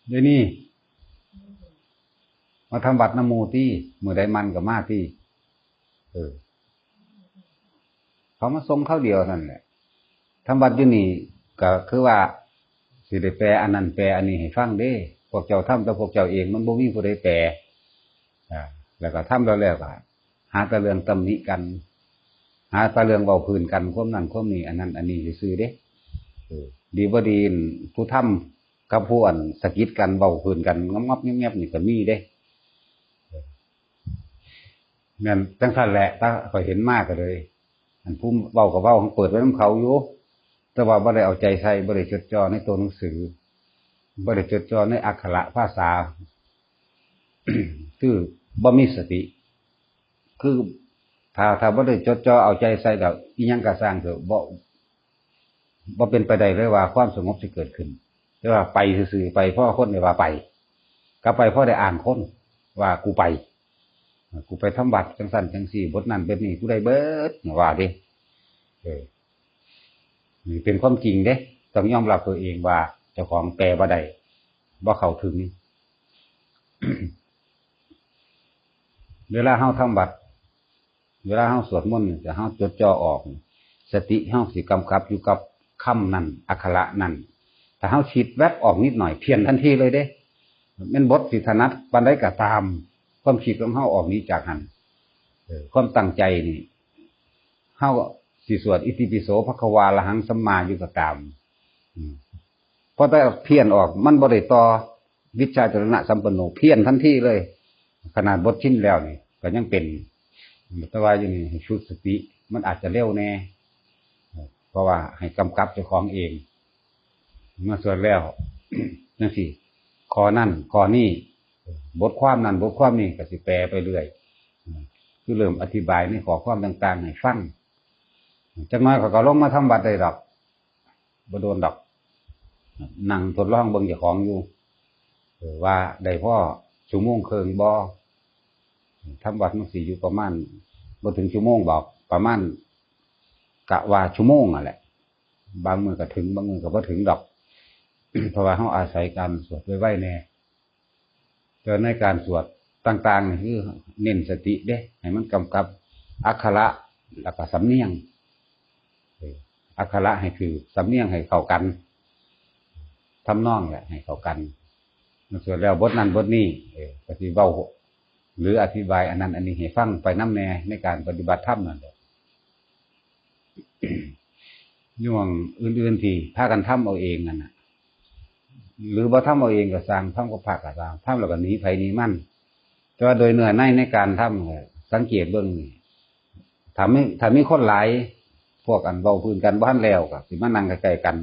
เดี๋ยวนี้มาทำบัตรน้ำมูที่มือใดมันกับมาที่เขามาส่งเข้าเดียวนั่นแหละทำบัตรอยู่นี่ก็คือว่าสิได้แปลอันนั้นแปลอันนี้ให้ฟังเด้พวกเจ้าทำแต่พวกเจ้าเองมันบ่มีผู้ใดแปลแล้วก็ทำแล้วก็หาแต่เรื่องตำหนิกันหาแต่เรื่องเว้าพื้นกันความนั้นความนี้อันนั้นอันนี้ซื่อๆเด้ดีบ่ดีผู้ทำกับผู้อันสะกิดกันเว้าพื้นกันงับๆแงบๆนี่ก็มีเด้แม่นจังซั่นแหละถ้าข่อยเห็นมากก็เลยอันผู้เว้าก็เว้าเปิดไว้นำเขาอยู่แต่ว่าบ่ได้เอาใจใส่บ่ได้จดจ่อในตัวหนังสือบ่ได้จดจ่อในอักขระภาษา คือบ่มีสติคือถ้าบ่ได้จดจ่อเอาใจใส่แล้วอีหยังก็สร้างเถอะบ่เป็นไปได้เลยว่าความสงบสิเกิดขึ้นแต่ว่าไปซื่อๆไปเพราะคนได้ว่าไปกลับไปเพราะได้อ่านคนว่ากูไปทำบัตรจังซั่นจังซี่บทนั้นแบบนี้กูได้เบิดว่าดินี่เป็นความจริงเด้ต้องยอมรับตัวเองว่าเจ้าของแปลบ่ได้บ่เข้าถึง เวลาเฮาทำบัตรเวลาเฮาสวดมนต์จะเฮาจดจ่อออกสติเฮาสิกำกับอยู่กับคำนั้นอักขระนั้นถ้าเฮาคิดแวบออกนิดหน่อยเพี้ยนทันทีเลยเด้แม่นบทสิถนัดปานใดก็ตามความคิดของเฮาออกนี้จากหันความตั้งใจนี่เฮาสิสวดอิติปิโสภควาอรหังสัมมาอยู่ก็ตามพอแต่เพี้ยนออกมันบ่ได้ต่อวิชชาจรณะสัมปันโนเพี้ยนทันทีเลยขนาดบทชิ้นแล้วนี่ก็ยังเป็นแต่ว่าอยู่นี่ชุดสติมันอาจจะเร็วแน่เพราะว่าให้กำกับเจ้าของเองเมื่อสวดแล้วนั่นสิข้อนั่นข้อนี้บทความนั้นบทความนี้ก็สิแปลไปเรื่อยคือเริ่มอธิบายในข้อความต่างๆให้ฟังจักหน่อยเขาก็ลงมาทำบัตรได้ดอกบ่โดนดอกนั่งทดลองเบิ่งเจ้าของอยู่ว่าได้พอชั่วโมงครึ่งบ่ทำบัตรมันสิอยู่ประมาณบ่ถึงชั่วโมงบอกประมาณกะว่าชั่วโมงอ่ะแหละบางมื้อก็ถึงบางมื้อก็บ่ถึงดอก เพราะว่าเฮาอาศัยการสวดไว้แน่แต่ในการสวดต่างๆนี่คือเน้นสติเด้ให้มันกำกับอักขระแล้วก็สำเนียงอักขระให้คือสำเนียงให้เข้ากันทำนองแหละให้เข้ากันส่วนแล้วบทนั้นบทนี้ก็สิเว้าหรืออธิบายอันนั้นอันนี้ให้ฟังไปนำแน่ในการปฏิบัติธรรมนั่นแหละ ย่วงอื่นๆที่พากันทำเอาเองนั่นน่ะหรือบ่ทำเอาเองก็สร้างทำก็พากันสร้างทำแล้วก็หนีไผหนีมันแต่ว่าโดยเนื้อในการทำสังเกตเบิ่งถ้ามีคนหลายพวกอันเว้าพื้นกันบ้านแล้วก็สิมานั่งใกล้ๆกัน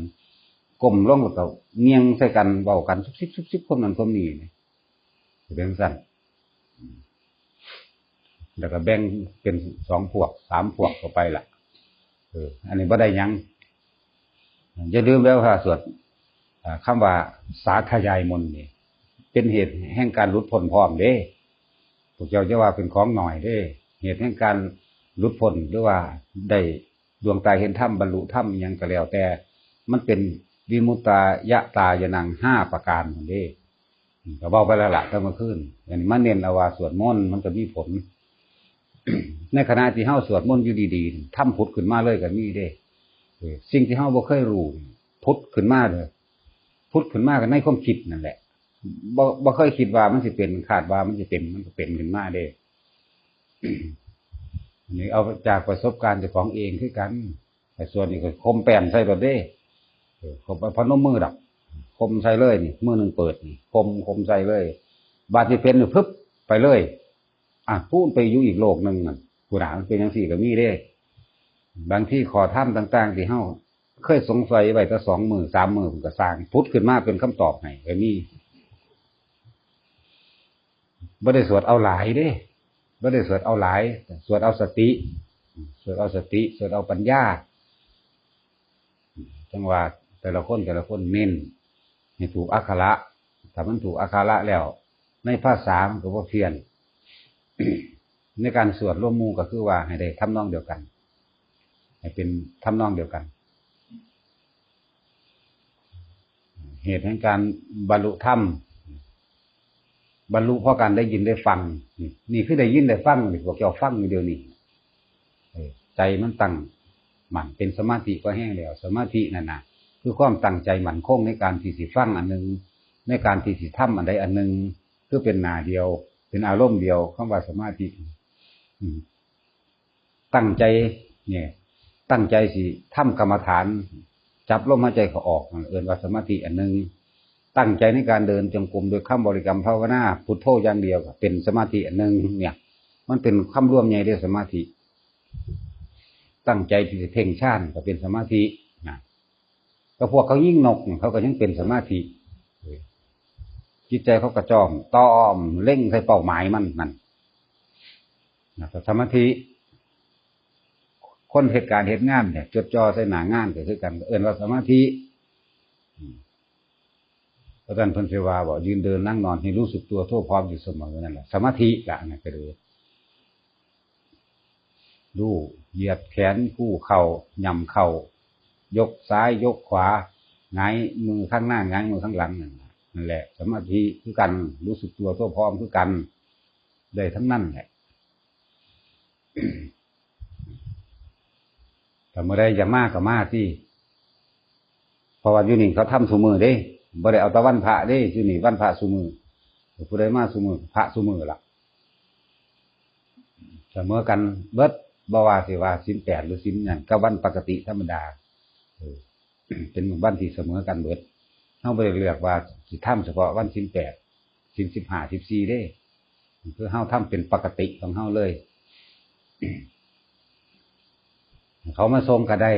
ก้มลงแล้วก็เงียงใส่กันเว้ากันซุบๆๆคนนั้นคนนี้นี่เป็นซั่นแล้วก็แบ่งเป็น2พวก3พวกเข้าไปล่ะอันนี้บ่ได้หยังอย่าลืมแล้วว่าสวดคำว่าสาธยายมนต์นี่เป็นเหตุแห่งการหลุดพ้นพร้อมเด้พวกเจ้าจะว่าเป็นของหน่อยเด้เหตุแห่งการหลุดพ้นหรือว่าได้ดวงตาเห็นธรรมบรรลุธรรมหยังก็แล้วแต่มันเป็นวิมุตตายะตายนัง5ประการนั่นเด้ก็เว้าไปแล้วล่ะตั้งเมื่อคืนอันนี้มาเน้นเอาว่าสวดมนต์มันก็มีผล ในขณะที่เฮาสวดมนต์อยู่ดีๆธรรมผุดขึ้นมาเลยก็มีเด้สิ่งที่เฮาบ่เคยรู้ผุดขึ้นมาเลยผุดขึ้นมาก็ในความคิดนั่นแหละบ่เคยคิดว่ามันสิเป็นคาดว่ามันสิเป็นมันก็เป็นขึ้นมาเด้ นี่เอาจากประสบการณ์เจ้าของเองคือกันแต่ส่วนนี้ก็คมแป้นใส่รถเด้คมพนมมือดอกคมใส่เลยนี่มือนึงเปิดนี่คมใส่เลยบาดสิเป็นนี่ปึ๊บไปเลยพูดไปอยู่อีกโลกนึงนั่นผู้หลานเป็นจังซี่ก็มีเด้บางที่ขอธรรมต่างๆที่เฮาเคยสงสัยไว้แต่2มื้อ3มื้อก็สร้างพุทธขึ้นมาเป็นคำตอบให้ก็มีบ่ได้สวดเอาหลายเด้บ่ได้สวดเอาหลายสวดเอาสติสวดเอาปัญญาจังว่าแต่ละคนเน้นให้ถูกอักขระถ้ามันถูกอักขระแล้วในภาษามันก็บ่เพี้ยน ในการสวดร่วมหมู่ก็คือว่าให้ได้ทำนองเดียวกันให้เป็นทำนองเดียวกันเหตุแห่งการบรรลุธรรม บรรลุเพราะการได้ยินได้ฟังนี่คือได้ยินได้ฟังนี่พวกเจ้าฟังอยู่เดียวนี้ใจมันตั้งมั่นเป็นสมาธิก็แห้งแล้วสมาธินั่นน่ะคือความตั้งใจมั่นคงในการที่สิฟังอันนึงในการที่สิทำอันใดอันนึงคือเป็นหน้าเดียวเป็นอารมณ์เดียวคำว่าสมาธิตั้งใจเนี่ยตั้งใจสิทำกรรมฐานจับลมหายใจเขาออกเอิ้นว่าสมาธิอันนึงตั้งใจในการเดินจงกรมโดยคำบริกรรมภาวนาพุทโธอย่างเดียวเป็นสมาธิอันนึงเนี่ยมันเป็นคำร่วมใหญ่เรียกสมาธิตั้งใจที่จะเพ่งฌานก็เป็นสมาธินะก็พวกเขายิ่งนกเขาก็ยังเป็นสมาธิจิตใจเขากระจอมต้อมเล่งใส่เป้าหมายมันนั่นนะสมาธิคนเหตุการณ์เหตุงานเนี่ยจดจ่อใส่หน้างานก็คือกันเอิ้นว่าสมาธิพระท่านเพิ่นเสว่าบอกยืนเดินนั่งนอนให้รู้สึกตัวทั่วพร้อมอยู่เสมอนั่นแหละสมาธิละนั่นก็เลยดูเหยียดแขนคู่เข่าย่ำเข่ายกซ้ายยกขวาหงายมือข้างหน้าหงายมือข้างหลังนั่นแหละสมาธิคือกันรู้สึกตัวทั่วพร้อมคือกันได้ทั้งนั้นแหละแต่เมื่อใดอย่างมากกับมากที่เพราะว่าอยู่นี่เขาทำสุมือเด้บ่ได้เอาตะวันพระเด้อยู่นี่วันพระสุมือผู้ใดมาสุมือพระสุมือล่ะเสมอกันเบิดบ่ว่าสิว่าศีล8หรือศีลหยังก็วันปกติธรรมดาเป็นวันที่เสมอกันเบิดเฮาบ่ได้เลือกว่าสิทำเฉพาะวันศีล8ศีล15 14เด้คือเฮาทำเป็นปกติของเฮาเลยเขามาส่งก็ได้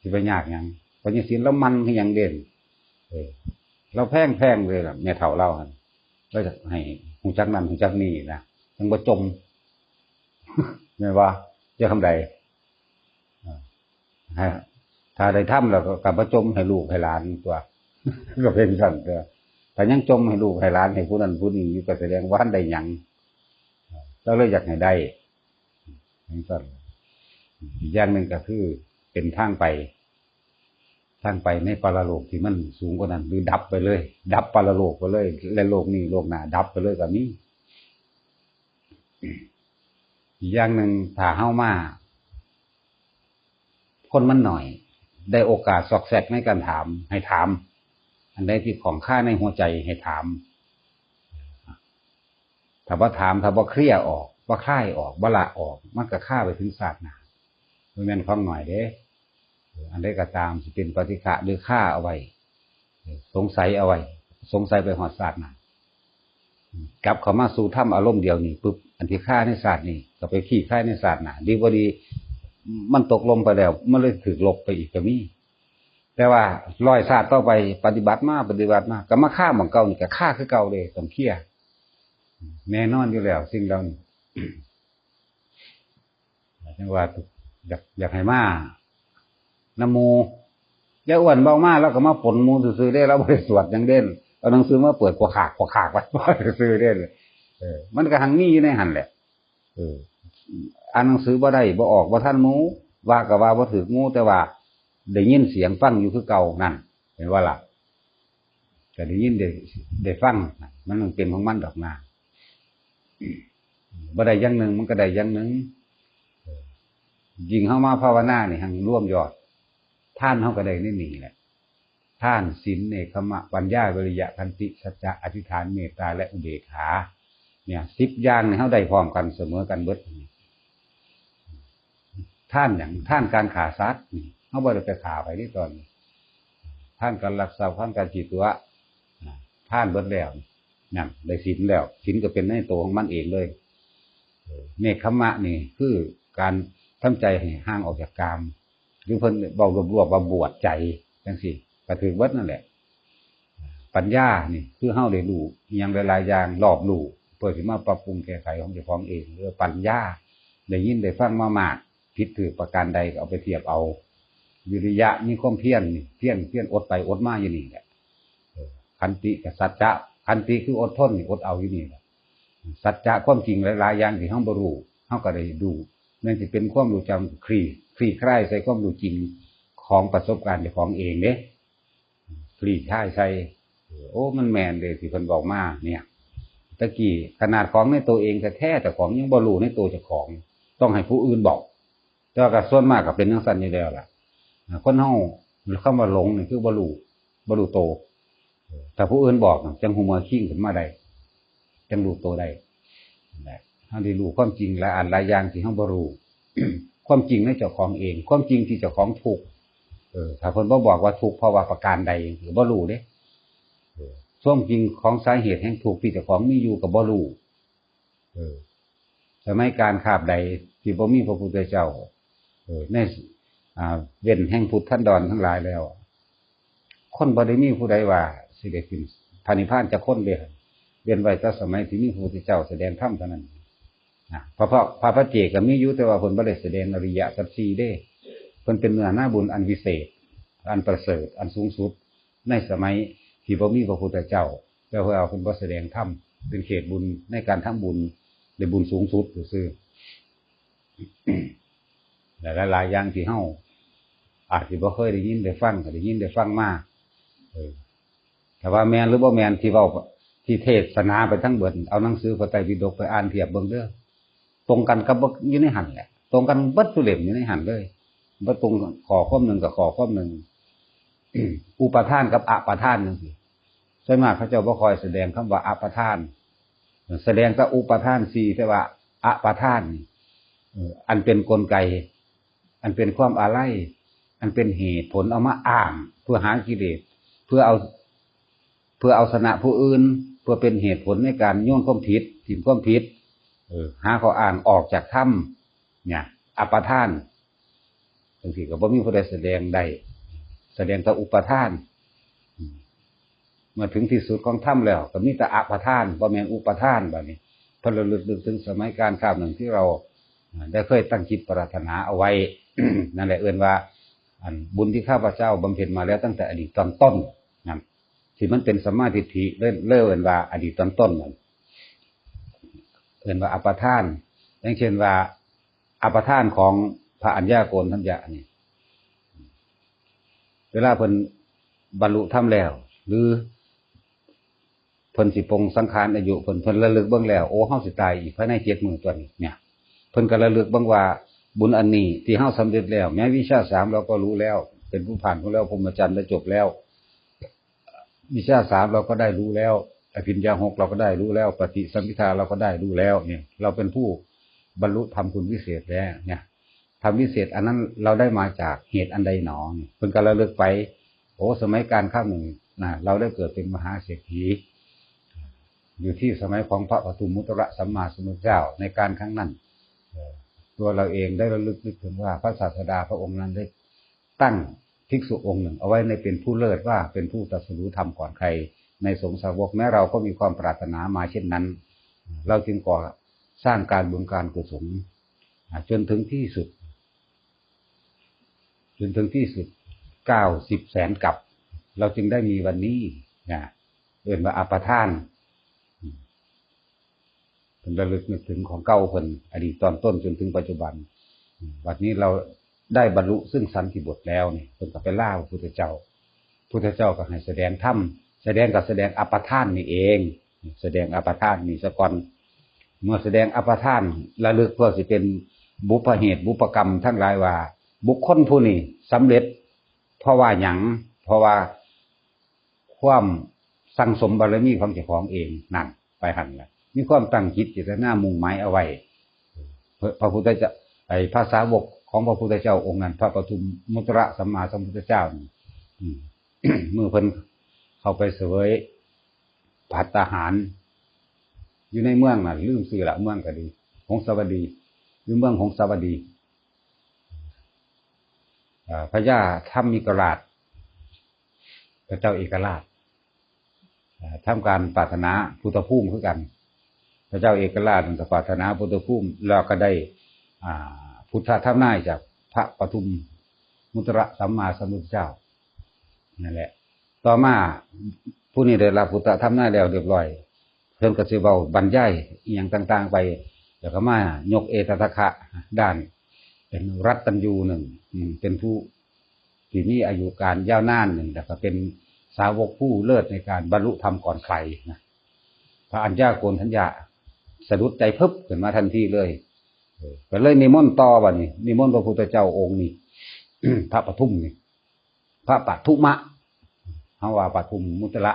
สิไปยากหยังเพราะศีลแล้วมันคือหยังเด่นเราแพงเลยล่ะแม่เฒ่าเราหั่นเราจะให้ฮู้จักนั้นฮู้จักนี้นะจังบ่จมแม่นว่าจะคำใดถ้าได้ทำแล้วก็กลับมาจมให้ลูกให้หลานตัวก็เป็นสั่นตัวแต่ยังจมให้ลูกให้หลานให้ผู้นั้นผู้นี้อยู่ก็แสดงว่าได้หยังเราเลยอยากให้ได้ทั้งสั่นอีกอย่างหนึ่งก็คือเป็นทางไปในปรโลกที่มันสูงกว่านั้นหรือดับไปเลยดับปรโลกไปเลยและโลกนี้โลกหน้าดับไปเลยแบบนี้อีกอย่างหนึ่งถ้าเฮ้ามาคนมันหน่อยได้โอกาสสอกแซกในการถามให้ถามอันใดที่ของข้าในหัวใจให้ถามถ้าว่าถามถ้าว่าเคลียร์ออกว่าคลายออกว่าละออกมันก็ฆ่าไปถึงศาสนาไม่แม่นความหน่อยเด้อันใดก็ตามสิเป็นปฏิฆะหรือฆ่าเอาไว้สงสัยเอาไว้สงสัยไปหอดศาสนากลับเข้ามาสู่ถ้ำอารมณ์เดียวนี่ปุ๊บอันที่ฆ่าในศาสตร์นี่ก็ไปขี้ฆ่าในศาสตร์นะดีพอดีมันตกลงไปแล้วมันเลยถือลบไปอีกก็มีแต่ว่าร้อยศาสตร์ต่อไปปฏิบัติมาก็มาฆ่าของเก่านี่ก็ฆ่าคือเก่าเลยต้องเคลียร์แน่นอนอยู่แล้วสิ่งเรานี่จังว่าอยากให้มานะโมอย่าอ้วนเบามากแล้วก็มาผลมูซื้อได้แล้วบริสวดยังเด่นเอาหนังสือมาเปิดกว่าขากไว้ซื้อได้เลยมันก็หังนี้อยู่ในหันแหละอ่านหนังสือบ่ได้บ่ออกบ่ท่านมูว่าก็ว่าบ่ถือมูแต่ว่าได้ยินเสียงฟังอยู่คือเก่านั่นเห็นว่าล่ะก็ได้ยินได้ฟังมันต้องเป็นของมันดอกนาบ่ได้อย่างหนึ่งมันก็ได้อย่างหนึ่งยิงเข้ามาภาวนานี่หังร่วมยอดท่านเขาก็ได้นี่แหละท่านศีลเนกขมะปัญญาวิริยะขันติสัจจะอธิษฐานเมตตาและอุเบกขาเนี่ย10อย่างนี่เขาได้พร้อมกันเสมอกันเบิดท่านอย่างท่านการขาสัตว์นี่เขาบ่ได้ไปขาไปที่ตอนท่านการรักษาท่านการจิตตัวท่านเบิดแล้วนั่นได้ศีลแล้วศีลก็เป็นในตัวของมันเองเลยเนกขมะนี่คือการทำใจให้ห่างออกจากกามหรือเพิ่นเบารวบว่าบวชใจจังซี่ก็ถือวัดนั่นแหละปัญญานี่คือเฮาได้รู้อย่างหลายๆอย่างรอบรู้เพื่อสิมาปรับปรุงแก้ไขของเจ้าของเองเรื่องปัญญาได้ยินได้ฟังมามากผิดถือประการใดก็เอาไปเทียบเอาวิริยะมีความเพียรนี่เพียรอดไปอดมาอยู่นี่แหละขันติกับสัจจะขันติคืออดทนนี่อดเอาอยู่นี่แหละสัจจะความจริงหลายๆอย่างที่เฮาบ่รู้เฮาก็ได้ดูนั่นสิเป็นความรู้จำคลี่คลายใส่ความรู้จริงของประสบการณ์ของเองเนี่ยคลี่คลายใส่ โอ้มันแม่นเลยที่เพิ่นบอกมาเนี่ยตะกี้ขนาดของในตัวเองแท้ๆแต่ของยังบ่รู้ในตัวเจ้าของต้องให้ผู้อื่นบอกแต่ว่าก็ส่วนมากก็เป็นจังซั่นอยู่แล้วล่ะคนเฮาคำว่าหลงนี่คือบ่รู้โตถ้าผู้อื่นบอกจังหูมาคิงขึ้นมาได้จังรู้โตได้นะเฮาได้รู้ความจริงหลายอันหลายอย่างที่เฮาบ่รู้ ความจริงในเจ้าของเองความจริงที่เจ้าของทุกข์ถ้าเพิ่นบ่บอกว่าทุกข์เพราะว่าประการใดหรือบ่รู้เด้ความจริงของสาเหตุแห่งทุกข์ที่เจ้าของมีอยู่ก็บ่รู้สมัยการคาบใดที่บ่มีพระพุทธเจ้าในเว้นแห่งพุทธันดรทั้งหลายแล้วคนบ่ได้มีผู้ใดว่าสิได้ขึ้นพระนิพพานจะคนเด้เว้นไว้แต่สมัยที่มีพระพุทธเจ้าแสดงธรรมเท่านั้นพระปัจเจกก็มีอยู่แต่ว่าเพิ่นบ่ได้แสดงอริยสัจ4เด้เพิ่นเป็นเนื้อหน้าบุญอันวิเศษอันประเสริฐอันสูงสุดในสมัยที่บ่มีพระพุทธเจ้าแล้วเพิ่นเอาเพิ่นบ่แสดงธรรมเป็นเขตบุญในการทำบุญได้บุญสูงสุดซื่อๆแต่หลายๆอย่างที่เฮาอาจสิบ่เคยได้ยินได้ฟังก็ได้ยินได้ฟังมาแต่ว่าแม่นหรือบ่แม่นที่เว้าที่เทศนาไปทั้งเบิดเอาหนังสือพระไตรปิฎกไปอ่านเทียบเบิ่งเด้อตรงกันกับอยู่ในหั่นแหละตรงกันเบิดทุเล่มอยู่ในหั่นเลยบ่ตรงข้อความนึงกับข้อความนึง อุปทานกับอปทานจังซี่ส่วนมากเขาเจ้าบ่ค่อยแสดงคำว่าอปทานแสดงแต่อุปทาน4แต่ว่าอปทานอันเป็นกลไกอันเป็นความอาลัยอันเป็นเหตุผลเอามาอ้างเพื่อหากิเลสเพื่อเอาชนะผู้อื่นเพื่อเป็นเหตุผลในการโยนความผิดถิ่มความผิดหาข้ออ้างออกจากธรรมเนี่ยอปทานบางทีก็บ่มีผู้ใดแสดงได้แสดงแต่อุปทานเมื่อถึงที่สุดของธรรมแล้วก็มีแต่อปทานบ่แม่นอุปทานบัดนี้เพิ่นระลึกถึงสมัยการคาบหนึ่งที่เราได้เคยตั้งจิตปรารถนาเอาไว้ นั่นแหละเอิ้นว่าบุญที่ข้าพเจ้าบำเพ็ญมาแล้วตั้งแต่อดีตตอนต้นนั่นที่มันเป็นสัมมาทิฏฐิเอิ้นว่าอดีตตอนต้นนั่นเอิ้นว่าอปทานอย่างเช่นว่าอปทานของพระอัญญาโกณทัญญะนี่เวลาเพิ่นบรรลุธรรมแล้วหรือเพิ่นสิปรงสังขารอายุเพิ่นระลึกเบิ่งแล้วโอ้เฮาสิตายอีกภายใน7 มื้อตัวนี้เนี่ยเพิ่นก็ระลึกเบิ่งว่าบุญอันนี้ที่เฮาสำเร็จแล้วแม้วิชา3เราก็รู้แล้วเป็นผู้ผ่านพ้นแล้วพรหมจรรย์ได้จบแล้ววิชา3เราก็ได้รู้แล้วอภิญญา6เราก็ได้รู้แล้วปฏิสัมภิทาเราก็ได้รู้แล้วเนี่ยเราเป็นผู้บรรลุธรรมคุณวิเศษแล้วเนี่ยธรรมวิเศษอันนั้นเราได้มาจากเหตุอันใดหนอเพิ่นก็ระลึกไปโอ้สมัยการข้ามหนึ่งเราได้เกิดเป็นมหาเศรษฐีอยู่ที่สมัยของพระปฐุมมุตระสัมมาสัมพุทธเจ้าในการครั้งนั้นตัวเราเองได้ระลึกนึกถึงว่าพระศาสดาพระองค์นั้นได้ตั้งภิกษุองค์หนึ่งเอาไว้ในเป็นผู้เลิศว่าเป็นผู้ตรัสรู้ธรรมก่อนใครในสงฆ์สาวกแม้เราก็มีความปรารถนามาเช่นนั้นเราจึงก่อสร้างการบุญการกุศลจนถึงที่สุด90 แสนกับเราจึงได้มีวันนี้เรียกว่าอปทานเป็นระลึกนึกถึงของเก่าคนอดีตตอนต้นจนถึงปัจจุบันวันนี้เราได้บรรลุซึ่งสันติบทแล้วนี่เพิ่นก็ไปล่าพระพุทธเจ้าก็ให้แสดงธรรมแสดงอปทานนี่เองแสดงอปทานนี่ซะก่อนเมื่อแสดงอปทานระลึกเพื่อสิเป็นบุพเหตุบุพกรรมทั้งหลายว่าบุคคลผู้นี้สำเร็จเพราะว่าหยังเพราะว่าความสั่งสมบารมีของเจ้าของเองนั่นไปหั่นล่ะมีความตั้งจิตเจตนามุ่งหมายเอาไว้พระพุทธเจ้าภาษาวกของพระพุทธเจ้าองค์นั้นพระปฐุมมุตระสัมมาสัมพุทธเจ้าเมื่อเพิ่นเข้าไปเสวยภัตตาหารอยู่ในเมืองน่ะลืมชื่อละเมืองก็ดีหงสาวดีอยู่เมืองหงสาวดีพญาธรรมิกราชพระเจ้าเอกราชทำการปรารถนาพุทธภูมิคือกันพระเจ้าเอกราชก็ปรารถนาพุทธภูมิแล้วก็ได้พุทธธรรมนายจากพระปฐุมมุตระสัมมาสัมพุทธเจ้านั่นแหละต่อมาผู้นี้ได้รับพุทธธรรมนายแล้วเรียบร้อยเพิ่นก็สิเว้าบรรยายอีหยังต่างๆไปแล้วก็มายกเอตทัคคะด้านเป็นรัตตัญญูหนึ่งเป็นผู้ที่มีอายุการยาวนานหนึ่งแล้วก็เป็น สาวกผู้เลิศในการบรรลุธรรมก่อนใครนะพระอัญญาโกณทัญญาสะดุดใจพึบขึ้นมาทันทีเลยก็เลยนิมนต์ต่อบัดนี้นิมนต์พระพุทธเจ้าองค์นี้ พระปทุมนี่พระปทุมะเฮาว่าปทุมมุตระ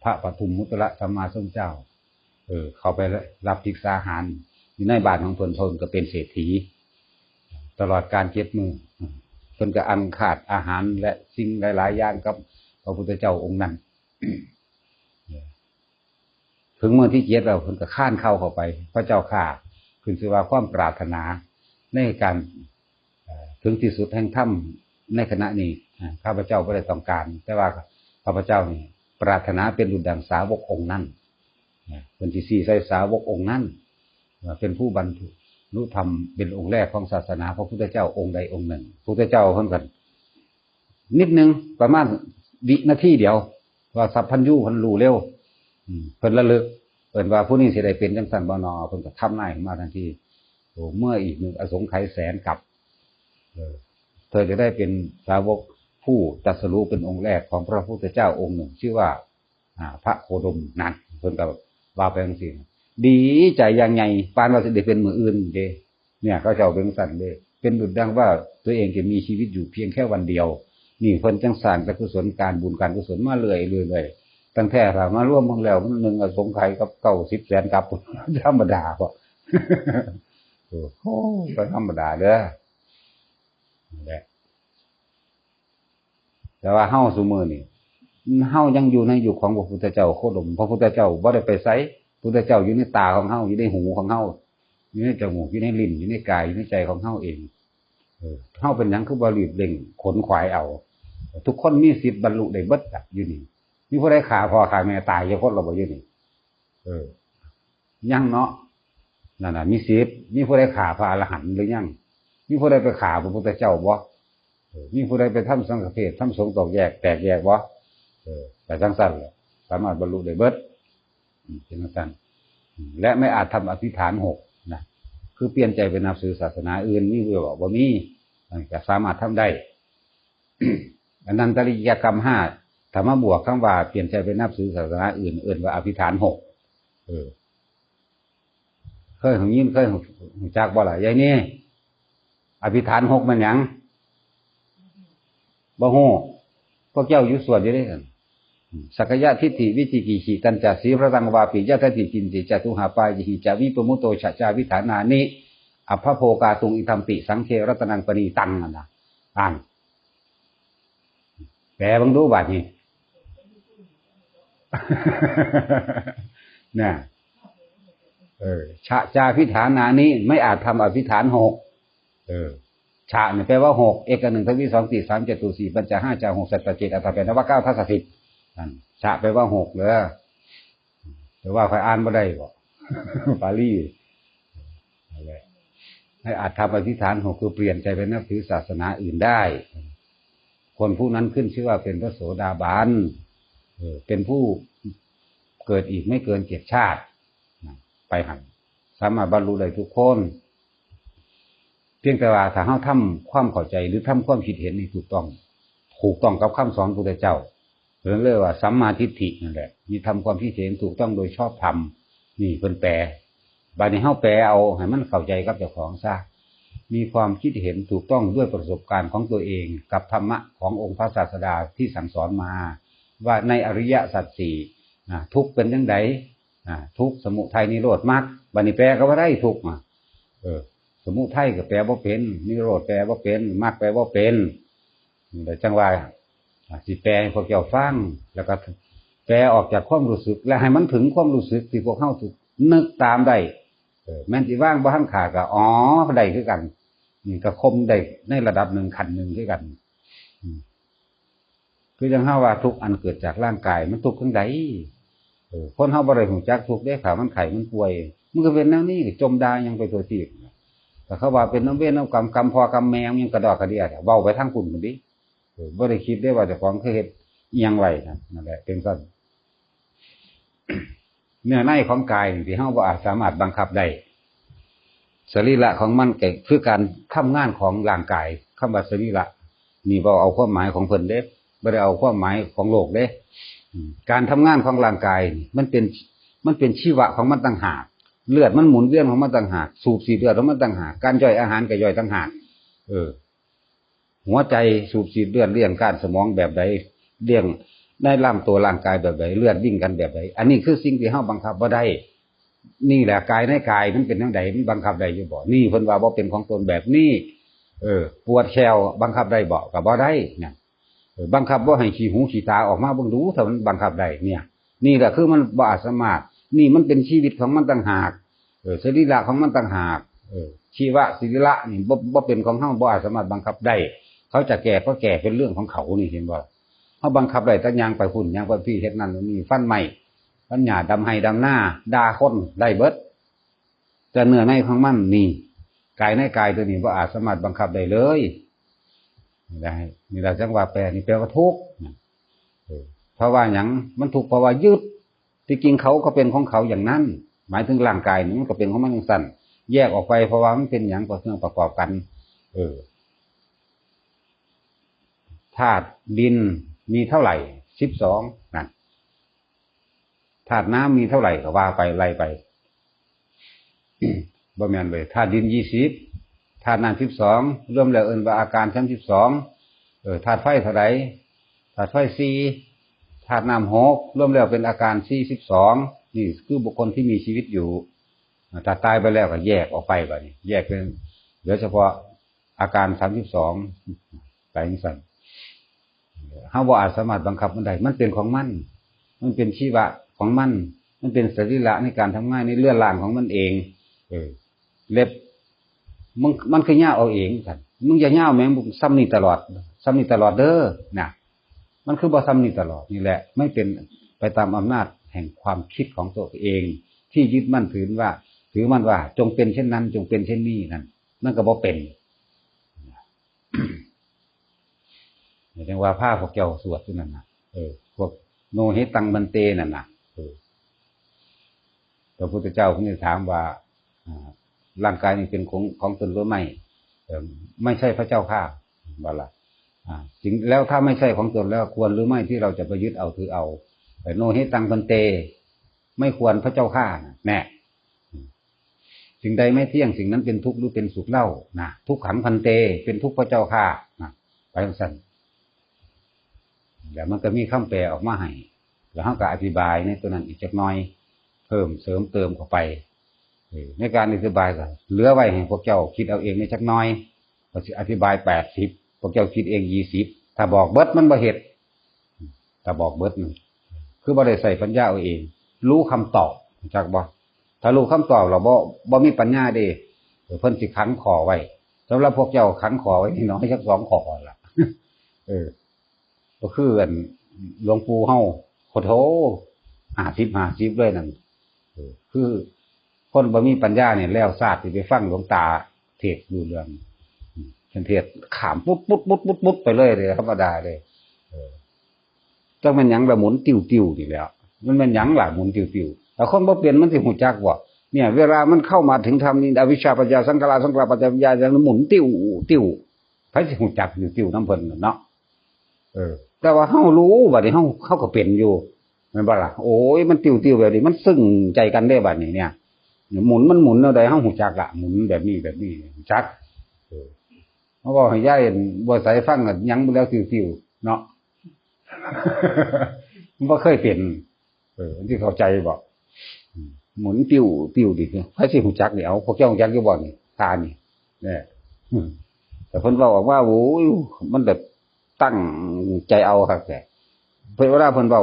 พระปทุมมุตระสัมมาสัมพุทธเจ้าเขาไปรับภิกษาหารอยู่ในบ้านของเพิ่นก็เป็นเศรษฐีตลอดการ7 มื้อเพิ่นก็อันขาดอาหารและสิ่งหลายๆอย่างกับพระพุทธเจ้าองค์นั้น ถึงมื้อที่7แล้วเพิ่นก็ค้านเข้าไปพระเจ้าข้าขึ้นชื่อว่าความปรารถนาในการถึงที่สุดแห่งธรรมในขณะนี้ข้าพเจ้าบ่ได้ต้องการแต่ว่าข้าพเจ้านี่ปรารถนาเป็นดุจดังสาวกองค์นั้นเป็นที่4ใส่สาวกองค์นั้นเป็นผู้บรรลุธรรมเป็นองค์แรกของศาสนาพระพุทธเจ้าองค์ใดองค์หนึ่งพระพุทธเจ้าเพิ่นกันนิดนึงประมาณวินาทีเดียวว่าสัพพัญญูเพิ่นรู้เร็วเพิ่นระลึกเพิ่นว่าผู้นี้สิได้เป็นจังซั่นบ่นอเพิ่นก็ทำนายขึ้นมาทันทีโอ้เมื่ออีก1อสงไขยแสนกับเธอจะได้เป็นสาวกผู้ตรัสรู้เป็นองค์แรกของพระพุทธเจ้าองค์หนึ่งชื่อว่าพระโคดมนั่นเพิ่นก็ว่าไปจังซี่ดีใจอย่างใหญ่ปานว่าสิได้เป็นมื้ออื่นเด้เนี่ยเขาเจ้าเป็นสั่นเด้เป็นดุจดังว่าตัวเองจะมีชีวิตอยู่เพียงแค่วันเดียวนี่เพิ่นจังสร้างแต่กุศลการบุญการกุศลมาเรื่อยๆตั้งแต่ถ้ามาร่วมเบิ่งแล้วมัน1อสงไขยกับ90แสนกับธรรมดาบ่โอ้โหก็ธรรมดาเด้อแต่ว่าเฮาซุมื้อนี้เฮายังอยู่ในยุคของพระพุทธเจ้าโคดมพระพุทธเจ้าบ่ได้ไปไสพระพุทธเจ้าอยู่ในตาของเฮาอยู่ในหูของเฮาอยู่ในจมูกอยู่ในลิ้นอยู่ในกายอยู่ในใจของเฮาเองเฮาเป็นหยังคือบ่รีบเร่งขนขวายเอาทุกคนมีสิทธิ์บรรลุได้เบิดอยู่นี่มีผู้ใดฆ่าพ่อฆ่าแม่ตายจักคนเราบ่อยู่นี่ยังเนาะนั่นน่ะมีสิทธิ์มีผู้ใดฆ่าพระอรหันต์หรือยังมีผู้ใดไปฆ่าพระพุทธเจ้าบ่มีผู้ใดไปทำสังฆเพศทำสงฆ์แตกแยกบ่แต่จังซั่นแหละสามารถบรรลุได้เบิดเป็นจังซั่นและไม่อาจทำอธิษฐาน6นะคือเปลี่ยนใจไปนับถือศาสนาอื่นมีผู้บอกบ่มีก็สามารถทำได้ อนันตริยกรรม5ถ้ามาบวกคำว่าเปลี่ยนใจไปนับถือศาสนาอื่นเอิ้นว่าอธิษฐาน6เคยหูยินเคยหูจักบ่ล่ะยายนี่อธิษฐาน6มันหยังบ่ฮู้พวกเจ้าอยู่ส่วนอยู่ได้กันสักยะทิฏฐิวิจิกิจฉิตัญจสีพระตังวาปิยะทัตติจินติจตุหาปายหิจาวิปมุตโตฉะจาวิฐานานิอัพพโภกาตุงอิทัมปิสังเครัตนังปณีตังน่ะอ่านแปลบังดูบัดนี้น่ะฉะจาวิฐานานิไม่อาจทำอภิฐาน6ฉะเนี่ยแปลว่า6เอก1ทวี2 4 3 7 4ปัญจ5จา6สัตต7อัตถะเป็นนว9ทัศสิทธิ์นั่นฉะแปลว่า6เด้อแต่ว่าใครอ่านบ่ได้บ่ปาลีนั่นแหละให้อาจทำอธิษฐาน6คือเปลี่ยนใจไปนับถือศาสนาอื่นได้คนผู้นั้นขึ้นชื่อว่าเป็นพระโสดาบันเป็นผู้เกิดอีกไม่เกิน7ชาติไปหันสามารถบรรลุได้ทุกคนเพียงแต่ว่าถ้าเฮาทำความเข้าใจหรือทำความคิดเห็นนี่ถูกต้องกับคำสอนพระพุทธเจ้าเรียกว่าสัมมาทิฏฐินั่นแหละมีทำความคิดเห็นถูกต้องโดยชอบธรรมนี่เพิ่นแปลบัดนี้เฮาแปลเอาให้มันเข้าใจกับเจ้าของซะมีความคิดเห็นถูกต้องด้วยประสบการณ์ของตัวเองกับธรรมะขององค์พระศาสดาที่สั่งสอนมาว่าในอริยสัจ4ทุกข์เป็นจังไดทุกข์สมุทัยนิโรธมรรคบัดนี้แปลก็บ่ได้ทุกข์สมุทัยก็แปลว่าเป็นนิโรธแปลว่าเป็นมรรคแปลว่าเป็นแต่จังว่าสิแปลให้พวกเจ้าฟังแล้วก็แปลออกจากความรู้สึกและให้มันถึงความรู้สึกที่พวกเฮาถูกนึกตามได้แม้นสิว่างบ่ทันขาดก็อ๋อได้คือกันนี่ก็คมได้ในระดับหนึ่งขั้นหนึ่งคือกันคือจังเฮาว่าทุกอันเกิดจากร่างกายมันทุกข์จังไดคนเฮาบ่ได้รู้จักทุกข์เด้ถ้ามันไข้มันป่วยมันก็เป็นแนวนี้จมดายังไปตัวที่แต่เขาว่าเป็นน้ำเวรน้ำกรรมกรรมพ่อกรรมแม่ยังกระดอกกระเดียเว้าไปทางคุณพุ่นดิบ่ได้คิดได้ว่าเจ้าของเคยเฮ็ดอีหยังไว้นั่นแหละเป็นซั่นเนื้อในของกายที่เฮาบ่อาจสามารถบังคับได้สรีระของมันก็คือการทำงานของร่างกายคำว่าสรีระนี่บ่เอาความหมายของเพิ่นเด้ ไม่ได้เอาความหมายของโลกเด้การทำงานของร่างกายมันเป็นชีวะของมันต่างหากเลือดมันหมุนเวียนของมันต่างหากสูบฉีดเลือดของมันต่างหากการย่อยอาหารก็ย่อยต่างหากหัวใจสูบฉีดเลือดเลี้ยงก้านสมองแบบใดเลี้ยงได้ร่างตัวร่างกายแบบใดเลือดวิ่งกันแบบใดอันนี้คือสิ่งที่เฮาบังคับบ่ได้นี่แหละกายในกายมันเป็นจังไดมันบังคับได้อยู่บ่นี่เพิ่นว่าบ่เป็นของตนแบบนี้ปวดแขวบังคับได้บ่ก็บ่ได้เนี่ยบังคับบ่ให้ขี้หูขี้ตาออกมาเบิ่งดูถ้ามันบังคับได้เนี่ยนี่แหละคือมันบ่อาจสามารถนี่มันเป็นชีวิตของมันต่างหากสรีระของมันต่างหากชีวะสรีระนี่บ่เป็นของเฮาบ่อาจสามารถบังคับได้เขาจะแก่ก็แก่เป็นเรื่องของเขานี่เห็นบ่เฮาบังคับได้แต่ย่างไปหุ่นย่างไปพี่เฮ็ดนั่นนี่ฟันใหม่ฟันหญ้าดำให้ดำหน้าด่าคนได้เบิดแต่เนื้อในของมันนี่กายในกายตัวนี้บ่อาจสามารถบังคับได้เลยได้นี่ล่ะจังว่าแปลนี่แปลว่าทุกข์เพราะว่าหยังมันทุกข์เพราะว่ายึดที่จริงเขาก็เป็นของเขาอย่างนั้นหมายถึงร่างกายนี่มันก็เป็นของมันจังซั่นแยกออกไปเพราะว่ามันเป็นหยังก็เครื่องประกอบกันธาตุดินมีเท่าไหร่12นั่นธาตุน้ำมีเท่าไหร่ก็ว่าไปไล่ไปบ่แม่นเลยธาตุดิน20ธาตุน้ำ12รวมแล้วเอิ้นว่าอาการ32ธาตุไฟเท่าไหร่ธาตุไฟ4ธาตุน้ำ6รวมแล้วเป็นอาการ42นี่คือบุคคลที่มีชีวิตอยู่ถ้าตายไปแล้วก็แยกออกไปบัดนี้แยกเป็นเหลือเฉพาะอาการ32ไปจังซั่นเฮาบ่อาจสามารถบังคับมันได้มันเป็นของมันเป็นชีวะของมันเป็นสรีระในการทำงานในเลือดล่างของมันเองเล็บมันคือย่าเอาเองกันมึงอย่าย่าแม่งซ้ำนี่ตลอดเด้อนะมันคือบ่ซ้ำนี่ตลอดนี่แหละไม่เป็นไปตามอำนาจแห่งความคิดของตัวเองที่ยึดมั่นถือมันว่าจงเป็นเช่นนั้นจงเป็นเช่นนี้นั่นมันก็บ่เป็นเรียกว่าผ้าพวกเจ้าสวดที่นั่นน่ะพวกโนหิตังบันเตนั่นน่ะพระพุทธเจ้าเพิ่นถามว่าร่างกายนี้เป็นของตนหรือไม่ไม่ใช่พระเจ้าข้าว่าล่ะจริงแล้วถ้าไม่ใช่ของตนแล้วควรหรือไม่ที่เราจะไปยึดเอาถือเอาแต่โนหิตังบันเตไม่ควรพระเจ้าข้าแน่สิ่งใดไม่เที่ยงสิ่งนั้นเป็นทุกข์หรือเป็นสุขเล่านะทุกขังพันเตเป็นทุกข์พระเจ้าข้านะไปสั่นแล้วมันก็มีคำแปลออกมาให้แล้วเขาก็อธิบายในตัวนั้นอีกจักหน่อยเพิ่มเสริมเติมเข้าไปในการอธิบายก็เหลือไว้ให้พวกเจ้าคิดเอาเองในจักหน่อยก็สิอธิบาย80พวกเจ้าคิดเอง20ถ้าบอกเบิดมันบ่เฮ็ดถ้าบอกเบิดมันคือบ่ได้ใส่ปัญญาเอาเองรู้คำตอบจักบ่ถ้ารู้คำตอบเราบ่มีปัญญาเด้เพิ่นสิขังขอไว้สำหรับพวกเจ้าขังขอไว้น้อยสัก2ขอล่ะก็คือหลวงปู่เฮาโคโธ50เลยนั่นคือคนบ่มีปัญญาเนี่ยแล้วซาดสิไปฟังหลวงตาเทศน์ดูเรื่องเทศน์ขามปุ๊บไปเลยธรรมดาเลยจังมันหยังละหมุนติ้วนี่แหละมันเป็นหยังล่ะหมุนติ้วแต่คนบ่เปลี่ยนมันสิฮู้จักบ่เนี่ยเวลามันเข้ามาถึงธรรมนี่อวิชชาปัญญาสังขารปัญญาอย่างหมุนติ้วไผสิฮู้จักอยู่ติ้วน้ำเพิ่นเนาะแต่ว่าเฮารู้บัดนี้เฮาก็เป็นอยู่แม่นบ่ล่ะโอ้ยมันติ้วแบบนี้มันซึ้งใจกันได้บัดนี้เนี่ยหมุนแนวใดเฮาฮู้จักล่ะหมุนแบบนี้จักเฮาบอกให้ยายบ่ใส่ฟังก็ยังบ่แล้วติ้วเนาะมันบ่เคยเป็นที่เข้าใจบ่หมุนติ้วดิไผสิฮู้จักนี่เอาพวกเจ้าฮู้จักอยู่บ่นี่ตานี่เนี่ยแต่เพิ่นเว้าออกว่าโอ้ยมันแบบตั้งใจเอาครับแต่เวลาเพิ่นเว้า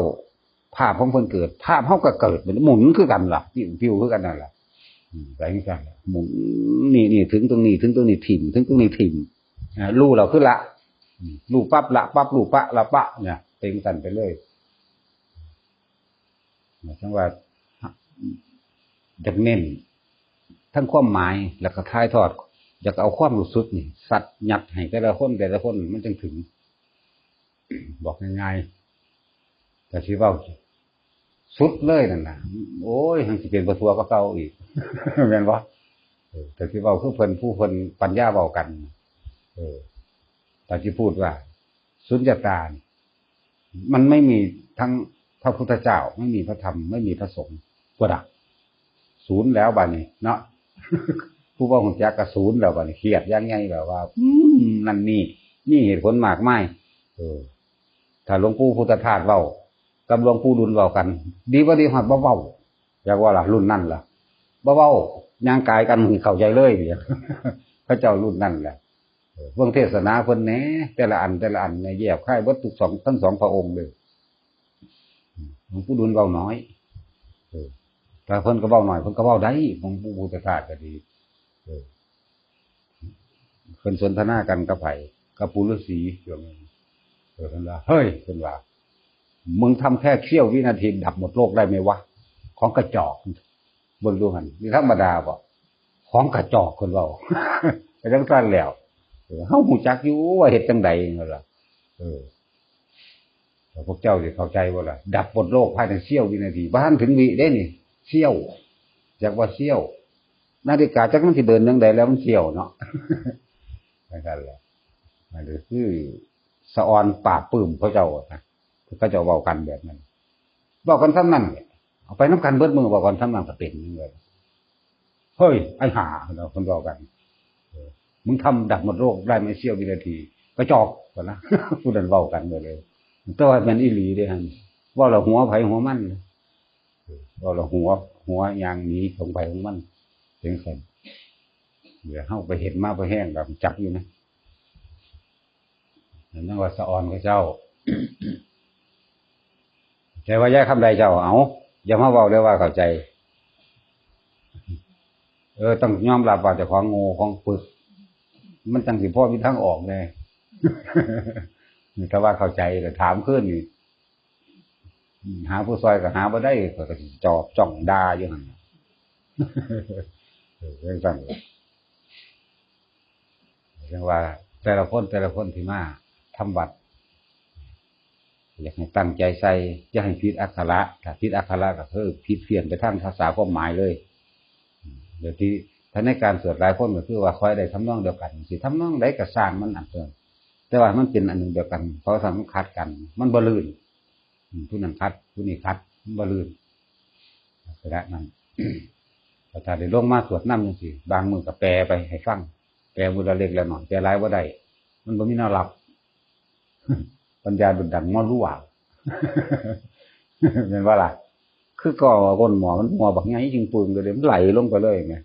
ภาพของเพิ่นเกิดภาพเฮาก็เกิดเหมือนหมุนคือกันล่ะติ้วคือกันนั่นล่ะไปจังซั่นหมุนนี่ถึงตรงนี้ถึงตรงนี้ถิ่มถึงตรงนี้ถิ่มรู้แล้วคือละรู้ปั๊บละปั๊บรู้ปะละปะเนี่ยเป็นจังซั่นไปเลยจังว่าอยากเน้นทั้งความหมายแล้วก็ถ่ายทอดอยากเอาความรู้สึกนี่สัตว์ยัดให้แต่ละคนมันจึงถึงบอกง่ายๆแต่ที่ว่าสุดเลยนั่นน่ะโอ้ยยังสิเป็นบ่ทัวก็เก่าอีกแม่นบ่แต่ที่ว่าคือเพิ่นปัญญาเว้ากันแต่ที่พูดว่าสุญญตา มันไม่มีทั้งพระพุทธเจ้าไม่มีพระธรรมไม่มีพระสงฆ์ก็ดักศูนย์แล้วบัดนี้เนาะ ผู้ว่าหุ่นจักกระศูนย์แล้วบัดนี้เครียดยังไงแบบว่านั่นนี่เหตุผลมากมายถ้าหลวงปู่พุทธทาสเว้ากับหลวงปู่ดุลเว้ากันดีกว่าดีฮอดบ่เว้าอยากว่าล่ะรุ่นนั้นล่ะบ่เว้าย่างกายกันเข้าใจเลยเนี่ย พระเจ้ารุ่นนั้นแหละเบิ่งเทศนาเพิ่นแหน่แต่ละอันเนี่ยแยบคายเบิดทุกทั้งสองพระองค์เลยหลวงปู่ดุลเว้าน้อยแต่เพิ่นก็เว้าน้อยเพิ่นก็เว้าได้หลวงปู่พุทธทาสก็ดีเพิ่นสนทนากันกับไผกับปู่ฤาษีอยู่นั่นเพิ่นว่าเฮ้ยเพิ่นว่ามึงทำแค่เสี้ยววินาทีดับหมดโลกได้ไหมวะของกระจอกเบิ่งดูหั่นนี่ธรรมดาบ่ของกระจอกเพิ่นเว้า ไปจังซั่นแล้วเฮาฮู้จักอยู่ว่าเฮ็ดจังได๋นั่นล่ะพวกเจ้าสิเข้าใจบ่ล่ะดับหมดโลกภายในเสี้ยววินาทีบ่ทันถึงวิเด้นี่เสี้ยวจักว่าเสี้ยวนาฬิกาจักมันสิเดินจังไดแล้วมันเสี้ยวเนาะ นั่นแหละมันคือสะออนปราบปลื้มเขาเจ้านะเขาเจ้าเว้ากันแบบนั้นเว้ากันซ้ำนั้นเอาไปนำกันเบิดมือเว้ากันซ้ำนั้นก็เป็นจังเลยเฮ้ยไอ้ห่าเราคนเว้ากันมึงทำดับหมดโลกได้ไม่เสี้ยววินาทีกระจอกก่อนนะ ผู้นั้นเว้ากันเลยแต่ว่ามันอีหลีเด้หั่นว่าเราหัวไผหัวมันว่าเราหัวอย่างนี้ของไผของมันจังซั่นเดี๋ยวเฮาไปเห็นมาไปแห้งแบบจักอยู่นะนั่นว่าสะออนกับเจ้า แต่ว่าแยกคำใดเจ้าเอาอย่ามาเว้าเลยว่าเข้าใจต้องยอมรับว่าเจ้าของโง่ของปึกมันจังสิพอมีทางออกแน่ ถ้าว่าเข้าใจแต่ถามขึ้นนี่หาผู้ซอยก็หาบ่ได้ก็จอบจ้องด่าอยู่หั่นเรื่องสั่นเรียกว่าแต่ละคนที่มาทำวัดอยากให้ตั้งใจใส่อย่าให้ผิดอักขระถ้าผิดอักขระก็คือผิดเพี้ยนไปทางภาษาความหมายเลยเดี๋ยวที่ถ้าในการสวดหลายคนก็คือว่าคอยได้ทำนองเดียวกันสิทำนองใดก็สร้างมันอันเดิมแต่ว่ามันเป็นอันหนึ่งเดียวกันเพราะมันคัดกันมันบ่ลื่นผู้นั้นคัดผู้นี้คัดมันบ่ลื่นก็ได้นั่น แต่ถ้าได้ลงมาสวดนำจังซี่บางมื้อก็แปลไปให้ฟังแปลมื้อละเล็กละน้อยแปลหลายบ่ได้มันบ่มีแนวรับ ปัญญาดุจดังมอรู้ว่า เป็นว่าล่ะคือก็ก้นหมอมันหัวบักไงจริงปืนก็เลยมันไหลลงไปเลยไง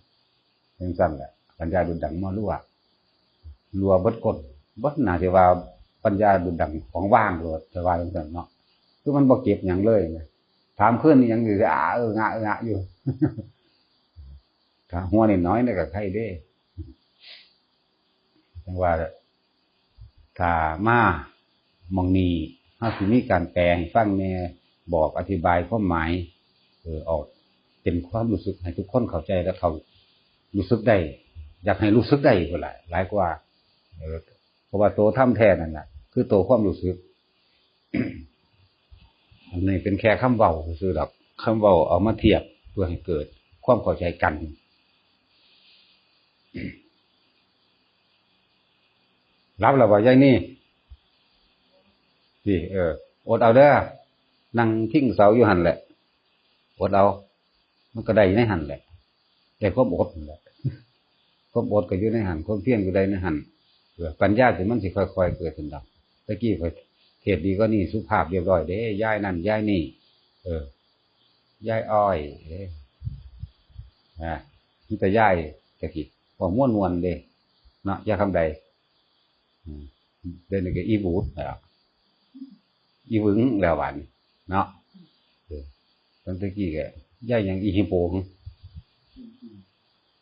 เป็นสั้นแหละปัญญาดุจดังมอรู้ว่ารัวเบิดกดเบิดน่าจะว่าปัญญาดุจดังของว่างรัวจะว่าจังซั่นเนาะคือมันบ่เก็บหยังเลยไงถามขึ้นยังอยู่งะอยู่ ถ้าหัวนิดน้อยนี่ก็ใครเด้จังว่าถ้ามามองนี้ถ้าสิมีการแปลงฟังแน่บอกอธิบายความหมายออกเป็นความรู้สึกให้ทุกคนเข้าใจและเขารู้สึกได้อยากให้รู้สึกได้ก็หลายกว่าเพราะว่าโตทำแท้นั่นแหละคือโตความรู้สึก อันนี้เป็นแค่คำเว้าซื่อๆดอกคำเว้าเอามาเทียบเพื่อให้เกิดความเข้าใจกัน รับแล้วว่าอย่างนี้สิอดเอาเด้อนั่งทิ้งเสาอยู่หั่นแหละอดเอามันก็ได้ในหั่นแหละแต่ความอดนั่นแหละความอดก็อยู่ในหั่นความเพียรก็ได้ในหั่นปัญญาสิมันสิค่อยๆเกิดขึ้นดอกตะกี้ค่อยเทศดีก็นี่สุภาพเรียบร้อยเด้ย้ายนั่นย้ายนี่ย้ายอ้อยมีแต่ย้ายตะกี้พอม่วนๆเด้เนาะอย่าคำใดเดินก็อีบูดแล้วอีวึงแล้วหวานเนาะตอนตะกี้ก็ย่ายอย่างอีฮิโป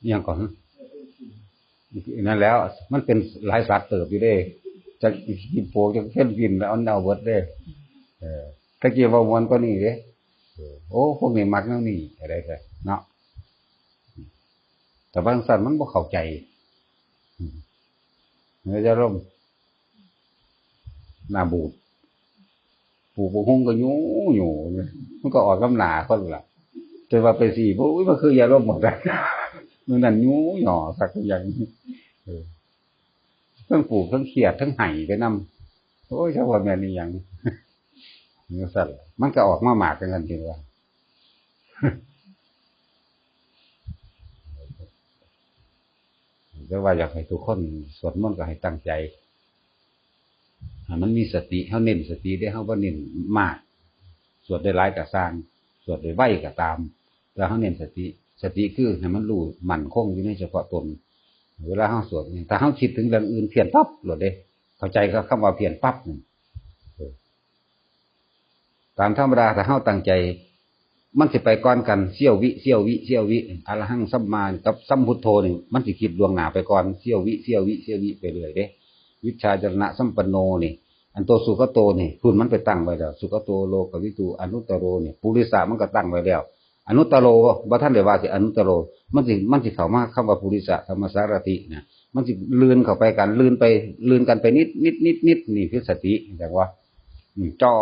อย่างก่อนนั่นแล้วมันเป็นหลายสัตว์เติบอยู่เด้จากอีฮิโปจากเพ่นกินแล้วเอาเบิดเด้ตะกี้ว่าวันก็นี่เด้โอ้พวกนี้มักแนวนี้อะไรกันเนาะแต่บางสัตว์มันบ่เข้าใจเนื้อจะร่มหน้าบูดปลูกหงก็อยู่มันก็ออกกำหนาคนละจนว่าไปสี่พวกมันคือยาลมหมดเลยมันนั่นหย่อสักอย่างทั้งปลูกทั้งเขียดทั้งไห่ไปนำโอ้ยชาวบ้านนี่อย่าง นี่สั่นมันก็ออกมาหมากกันจริงว่าแต่ว่าอยากให้ทุกคนสวดมนต์ก็ให้ตั้งใจมันมีสติเฮาเน้นสติได้เฮาบ่เน้นมากสวดได้หลายก็สร้างสวดได้ไวก็ตามแต่เฮาเน้นสติคือให้มันรู้มั่นคงอยู่ในเฉพาะตนเวลาเฮาสวดถ้าเฮาคิดถึงเรื่องอื่นเพี้ยนปั๊บโลดเด้เข้าใจกับคำว่าเพี้ยนปั๊บนี่ตามธรรมดาถ้าเฮาตั้งใจมันสิไปก่อนกันเสี้ยววิอรหังสัมมากับสัมพุทโธนี่มันสิคิดล่วงหน้าไปก่อนเสี้ยววิไปเรื่อยเด้วิชาจรณะสัมปันโนนี่อันโตสุขโตนี่คุณมันไปตั้งไว้แล้วสุขโตโลกวิตูอนุตตโรนี่ปุริสะมันก็ตั้งไว้แล้วอนุตตโรบ่ทันได้ว่าสิอนุตตโรมันสิเข้ามาคำว่าปุริสะธรรมสารตินะมันสิลื่นเข้าไปกันลื่นกันไปนิดนี่คือสติจังว่าจอ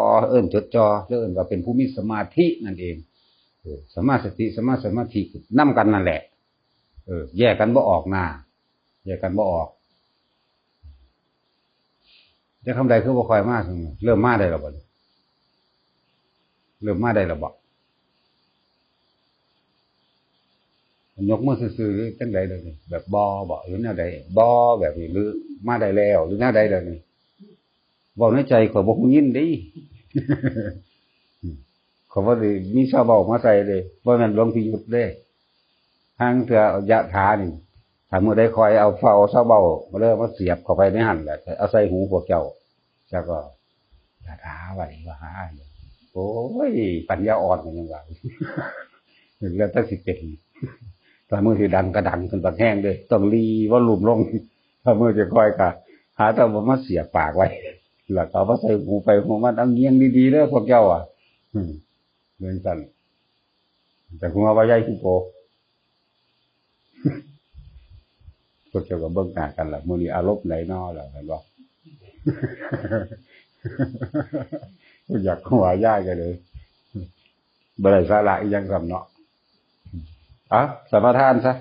จดจ่อเอิ้นว่าเป็นผู้มีสมาธินั่นเองสมาสติสมาธินำกันนั่นแหละแยกกันบ่ออกหน้าแยกกันบ่ออกจะคำใดคือบ่ค่อยมาเริ่มมาได้แล้วบ่เริ่มมาได้แล้วบ่ยกมือซื่อๆจังได๋เด้อนี่แบบบ่หรือแนวใดบ่แบบนี้หรือมาได้แล้วหรือแนวใดเด้อนี่เว้าในใจข้อยบ่ฮู้ยินเด้เขาบ่ได้มีชาวเว้ามาใส่เลยบ่แม่นหลวงพี่ยุทธเด้ทางเทื่อยะถานี่ถ้ามื้อใดคอยเอาเฝ้าชาวเว้ามาเลยมาเสียบเข้าไปในหั่นแหละเอาใส่หูพวกเจ้าแล้วก็ยะถาไว้ว่าหาโอ้ยปัญญาอ่อนกันยังว่าแล้วแต่สิเป็นถ้ามื้อสิดังก็ดังขึ้นบักแห้งเด้ต้องรีวอลลุ่มลงถ้ามื้อจะค่อยก็หาแต่บ่มาเสียบปากไว้แล้วก็เอามาใส่หูไปหูมันเอาเงียงดีๆเด้อพวกเจ้าอ่ะเรื่องสั่นแต่หัวว่าใหญ่คือโปพวกเจ้าก็เบิ่งหน้ากันล่ะมื้อนี้อารมณ์ไหนน้อล่ะเห็นบ่อยากหัวย่ายกันเลยบ่ได้สาระอีหยังซ้ำเนาะสมาทานซะ